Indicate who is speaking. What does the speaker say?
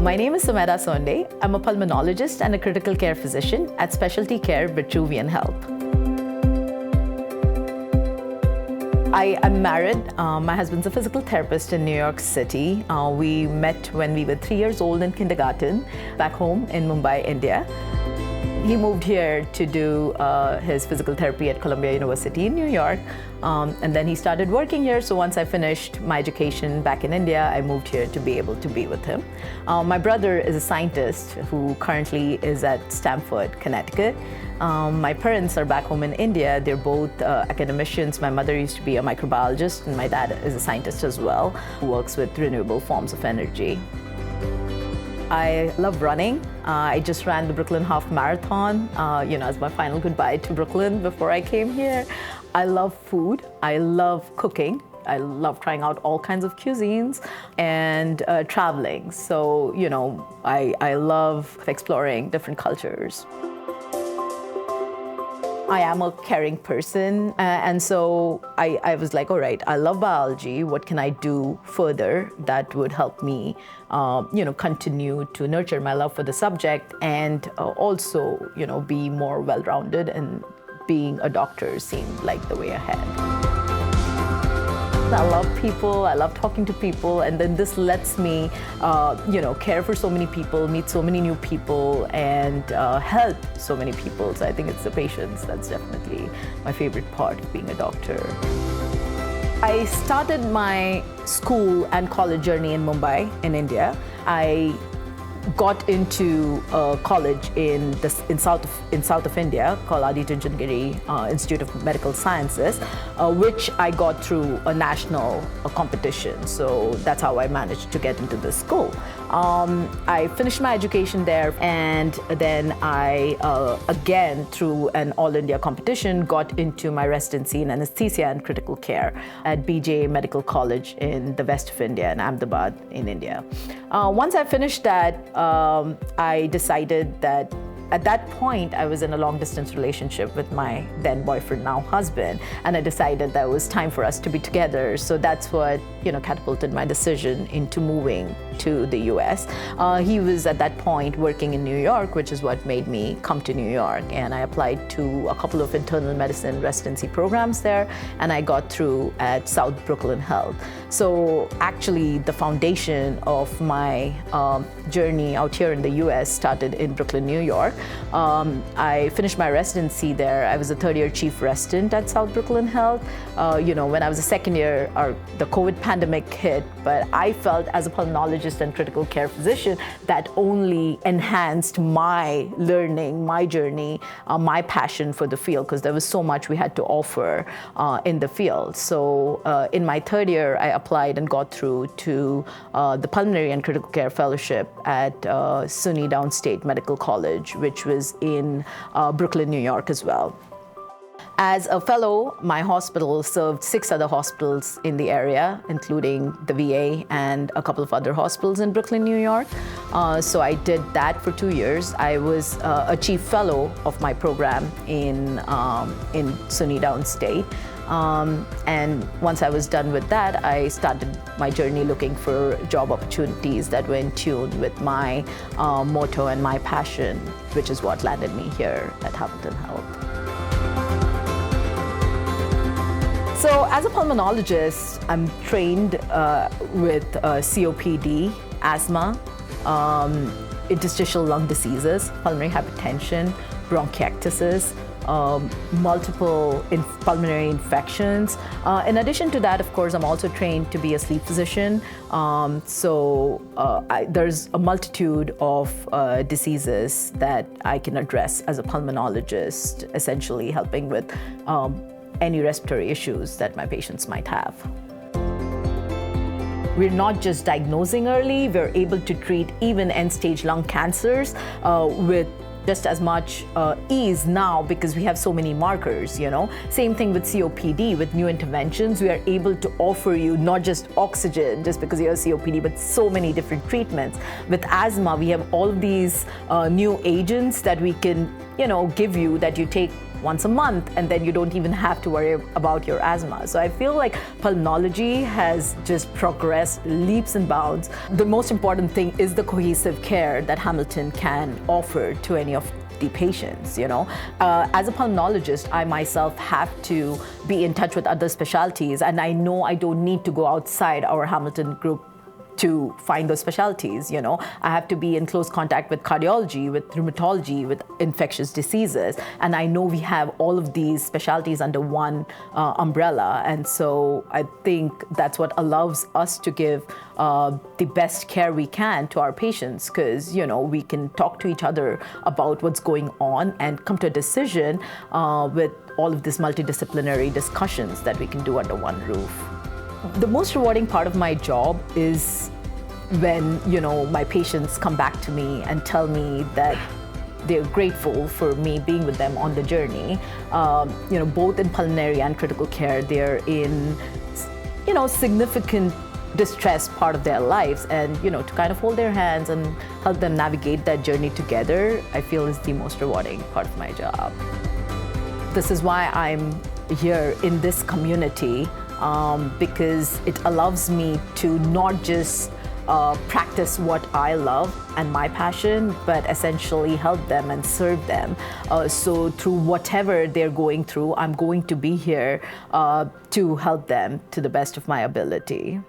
Speaker 1: My name is Sumedha Sonde. I'm a pulmonologist and a critical care physician at Specialty Care Vitruvian Health. I am married. My husband's a physical therapist in New York City. We met when we were 3 years old in kindergarten back home in Mumbai, India. He moved here to do his physical therapy at Columbia University in New York. And then he started working here. So once I finished my education back in India, I moved here to be able to be with him. My brother is a scientist who currently is at Stamford, Connecticut. My parents are back home in India. They're both academicians. My mother used to be a microbiologist, and my dad is a scientist as well, who works with renewable forms of energy. I love running. I just ran the Brooklyn Half Marathon, as my final goodbye to Brooklyn before I came here. I love food. I love cooking. I love trying out all kinds of cuisines and traveling. So, I love exploring different cultures. I am a caring person, and so I was like, all right, I love biology. What can I do further that would help me, continue to nurture my love for the subject and also, be more well-rounded, and being a doctor seemed like the way ahead. I love people, I love talking to people, and then this lets me, care for so many people, meet so many new people, and help so many people. So I think it's the patients that's definitely my favorite part of being a doctor. I started my school and college journey in Mumbai, in India. I got into a college in south of India called Adichunchanagiri Institute of Medical Sciences, which I got through a national competition. So that's how I managed to get into this school. I finished my education there, and then I, again, through an all-India competition, got into my residency in Anesthesia and Critical Care at B.J Medical College in the west of India, in Ahmedabad, in India. Once I finished that, I decided that at that point, I was in a long-distance relationship with my then boyfriend, now husband, and I decided that it was time for us to be together. So that's what, catapulted my decision into moving to the US. He was at that point working in New York, which is what made me come to New York. And I applied to a couple of internal medicine residency programs there, and I got through at South Brooklyn Health. So actually, the foundation of my journey out here in the US started in Brooklyn, New York. I finished my residency there. I was a third-year chief resident at South Brooklyn Health. When I was a second year, the COVID pandemic hit, but I felt as a pulmonologist and critical care physician that only enhanced my learning, my journey, my passion for the field, because there was so much we had to offer in the field. So in my third year, I applied and got through to the Pulmonary and Critical Care Fellowship at SUNY Downstate Medical College, which was in Brooklyn, New York as well. As a fellow, my hospital served 6 other hospitals in the area, including the VA and a couple of other hospitals in Brooklyn, New York. So I did that for 2 years. I was a chief fellow of my program in SUNY Downstate. And once I was done with that, I started my journey looking for job opportunities that were in tune with my motto and my passion, which is what landed me here at Hamilton Health. So as a pulmonologist, I'm trained with COPD, asthma, interstitial lung diseases, pulmonary hypertension, bronchiectasis, multiple pulmonary infections. In addition to that, of course, I'm also trained to be a sleep physician. There's a multitude of diseases that I can address as a pulmonologist, essentially helping with any respiratory issues that my patients might have. We're not just diagnosing early, we're able to treat even end-stage lung cancers with just as much ease now because we have so many markers, Same thing with COPD. With new interventions, we are able to offer you not just oxygen just because you have COPD, but so many different treatments. With asthma, we have all of these new agents that we can, give you that you take once a month, and then you don't even have to worry about your asthma. So I feel like pulmonology has just progressed leaps and bounds. The most important thing is the cohesive care that Hamilton can offer to any of the patients, you know. As a pulmonologist, I myself have to be in touch with other specialties, and I know I don't need to go outside our Hamilton group to find those specialties, you know. I have to be in close contact with cardiology, with rheumatology, with infectious diseases, and I know we have all of these specialties under one umbrella, and so I think that's what allows us to give the best care we can to our patients, because, you know, we can talk to each other about what's going on and come to a decision with all of these multidisciplinary discussions that we can do under one roof. The most rewarding part of my job is when, you know, my patients come back to me and tell me that they're grateful for me being with them on the journey. You know, both in pulmonary and critical care, they're in, you know, significant distress part of their lives, and, you know, to kind of hold their hands and help them navigate that journey together, I feel is the most rewarding part of my job. This is why I'm here in this community. Because it allows me to not just practice what I love and my passion, but essentially help them and serve them. So through whatever they're going through, I'm going to be here to help them to the best of my ability.